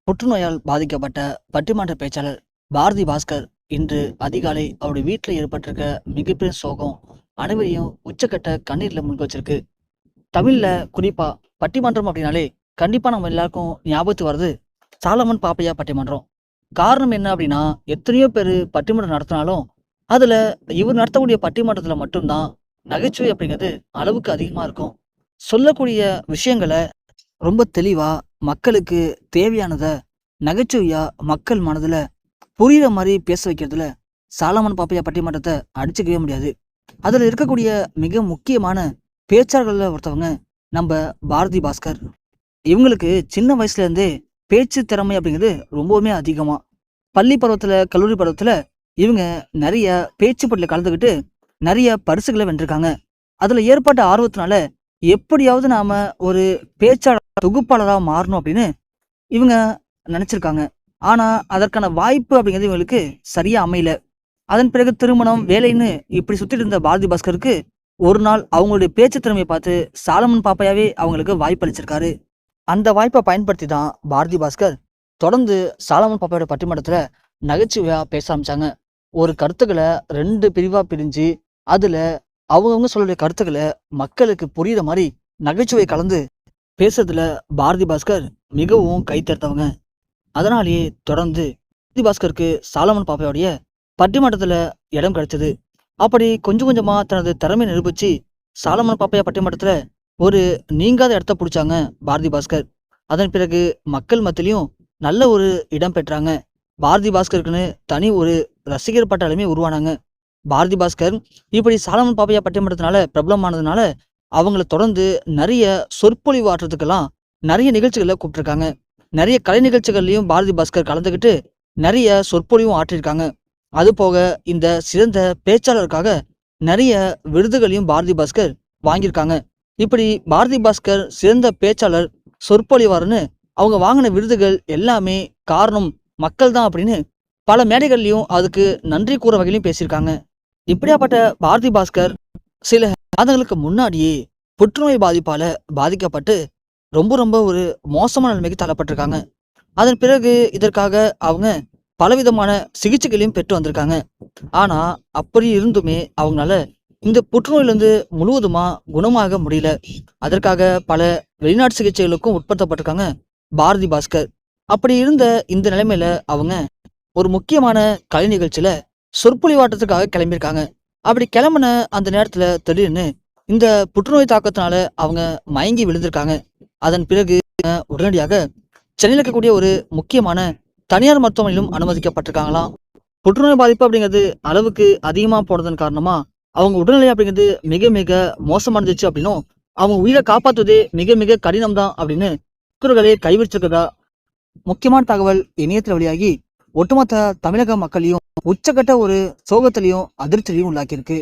புற்றுநோயால் பாதிக்கப்பட்ட பட்டிமன்ற பேச்சாளர் பாரதி பாஸ்கர் இன்று அதிகாலை அவருடைய வீட்டில் ஏற்பட்டிருக்க மிகப்பெரிய சோகம் அனைவரையும் உச்சக்கட்ட கண்ணீர்ல முன்க வச்சிருக்கு. தமிழ்ல குறிப்பா பட்டிமன்றம் அப்படின்னாலே கண்டிப்பா நம்ம எல்லாருக்கும் ஞாபகத்து வருது சாலமன் பாப்பையா பட்டிமன்றம். காரணம் என்ன அப்படின்னா, எத்தனையோ பேர் பட்டிமன்றம் நடத்தினாலும் அதுல இவர் நடத்தக்கூடிய பட்டிமன்றத்துல மட்டும்தான் நகைச்சுவை அப்படிங்கிறது அளவுக்கு அதிகமா இருக்கும். சொல்லக்கூடிய விஷயங்களை ரொம்ப தெளிவா மக்களுக்கு தேவையானத நகைச்சுவையா மக்கள் மனதுல புரியுற மாதிரி பேச வைக்கிறதுல சாலமன் பாப்பையா பட்டிமன்றத்தை அடிச்சுக்கவே முடியாது. அதுல இருக்கக்கூடிய மிக முக்கியமான பேச்சாளர்கள்ல ஒருத்தவங்க நம்ம பாரதி பாஸ்கர். இவங்களுக்கு சின்ன வயசுல இருந்தே பேச்சு திறமை அப்படிங்கிறது ரொம்பவுமே அதிகமா. பள்ளி பருவத்துல கல்லூரி பருவத்துல இவங்க நிறைய பேச்சு போட்டியில கலந்துக்கிட்டு நிறைய பரிசுகளை வென்றிருக்காங்க. அதுல ஏற்பட்ட ஆர்வத்தினால எப்படியாவது நாம ஒரு பேச்சாளர் தொகுப்பாளரா மாறணும் அப்படின்னு இவங்க நினைச்சிருக்காங்க. ஆனா அதற்கான வாய்ப்பு அப்படிங்கிறது இவங்களுக்கு சரியா அமையல. அதன் பிறகு திருமணம், வேலைன்னு இப்படி சுத்திட்டு இருந்த பாரதி பாஸ்கருக்கு ஒரு நாள் அவங்களுடைய பேச்சு திறமையை பார்த்து சாலமன் பாப்பையாவே அவங்களுக்கு வாய்ப்பு அளிச்சிருக்காரு. அந்த வாய்ப்பை பயன்படுத்தி தான் பாரதி பாஸ்கர் தொடர்ந்து சாலமன் பாப்பையோட பட்டிமன்றத்துல நகைச்சுவையா பேச ஆரம்பிச்சாங்க. ஒரு கருத்துக்களை 2 பிரிவா பிரிஞ்சு அதுல அவங்கவுங்க சொல்லக்கூடிய கருத்துக்களை மக்களுக்கு புரியுற மாதிரி நகைச்சுவை கலந்து பேசுறதுல பாரதி பாஸ்கர் மிகவும் கைத்தேர்த்தவங்க. அதனாலேயே தொடர்ந்து பாரதி பாஸ்கருக்கு சாலமன் பாப்பையோடைய பட்டிமன்றத்துல இடம் கிடைச்சது. அப்படி கொஞ்சம் கொஞ்சமா தனது திறமையை நிரூபிச்சு சாலமன் பாப்பையா பட்டிமன்றத்துல ஒரு நீங்காத இடத்த பிடிச்சாங்க பாரதி பாஸ்கர். அதன் பிறகு மக்கள் மத்தியிலையும் நல்ல ஒரு இடம் பெற்றாங்க. பாரதி பாஸ்கருக்குன்னு தனி ஒரு ரசிகர் பட்டாளமே உருவானாங்க. பாரதி பாஸ்கர் இப்படி சாலமன் பாப்பையா பட்டிமன்றத்தினால பிரபலமானதுனால அவங்கள தொடர்ந்து நிறைய சொற்பொழிவு ஆற்றுறதுக்கெல்லாம் நிறைய நிகழ்ச்சிகளை கூப்பிட்டுருக்காங்க. நிறைய கலை நிகழ்ச்சிகள்லையும் பாரதி பாஸ்கர் கலந்துக்கிட்டு நிறைய சொற்பொழிவும் ஆற்றிருக்காங்க. அது போக இந்த சிறந்த பேச்சாளருக்காக நிறைய விருதுகளையும் பாரதி பாஸ்கர் வாங்கியிருக்காங்க. இப்படி பாரதி பாஸ்கர் சிறந்த பேச்சாளர், சொற்பொழிவாளர்னு அவங்க வாங்கின விருதுகள் எல்லாமே காரணம் மக்கள் தான் அப்படின்னு பல மேடைகள்லையும் அதுக்கு நன்றி கூற வகையிலையும் பேசியிருக்காங்க. இப்படியாப்பட்ட பாரதி பாஸ்கர் சில மாதங்களுக்கு முன்னாடியே புற்றுநோய் பாதிப்பால பாதிக்கப்பட்டு ரொம்ப ரொம்ப ஒரு மோசமான நிலைமைக்கு தள்ளப்பட்டிருக்காங்க. அதன் பிறகு இதற்காக அவங்க பலவிதமான சிகிச்சைகளையும் பெற்று வந்திருக்காங்க. ஆனா அப்படி இருந்துமே அவங்களால இந்த புற்றுநோயிலிருந்து முழுவதுமா குணமாக முடியல. அதற்காக பல வெளிநாட்டு சிகிச்சைகளுக்கும் உட்படுத்தப்பட்டிருக்காங்க பாரதி பாஸ்கர். அப்படி இருந்த இந்த நிலைமையில அவங்க ஒரு முக்கியமான கலை நிகழ்ச்சியில சொற்பொழிவாட்டத்துக்காக கிளம்பியிருக்காங்க. அப்படி கிளம்புன அந்த நேரத்துல திடீர்னு இந்த புற்றுநோய் தாக்கத்தினால அவங்க மயங்கி விழுந்திருக்காங்க. அதன் பிறகு உடனடியாக சென்னையில் இருக்கக்கூடிய ஒரு முக்கியமான தனியார் மருத்துவமனையிலும் அனுமதிக்கப்பட்டிருக்காங்களாம். புற்றுநோய் பாதிப்பு அப்படிங்கிறது அளவுக்கு அதிகமா போனதன் காரணமா அவங்க உடல்நிலை அப்படிங்கிறது மிக மிக மோசமானதுச்சு அப்படின்னும் அவங்க உயிரை காப்பாற்றுவதே மிக மிக கடினம் தான் அப்படின்னு டாக்டர்களே கைவிரிச்சிருக்கதா முக்கியமான தகவல் இணையத்தில் வெளியாகி ஒட்டுமொத்த தமிழக மக்களையும் உச்சக்கட்ட ஒரு சோகத்திலையும் அதிர்ச்சியிலையும் உள்ளாக்கியிருக்கு.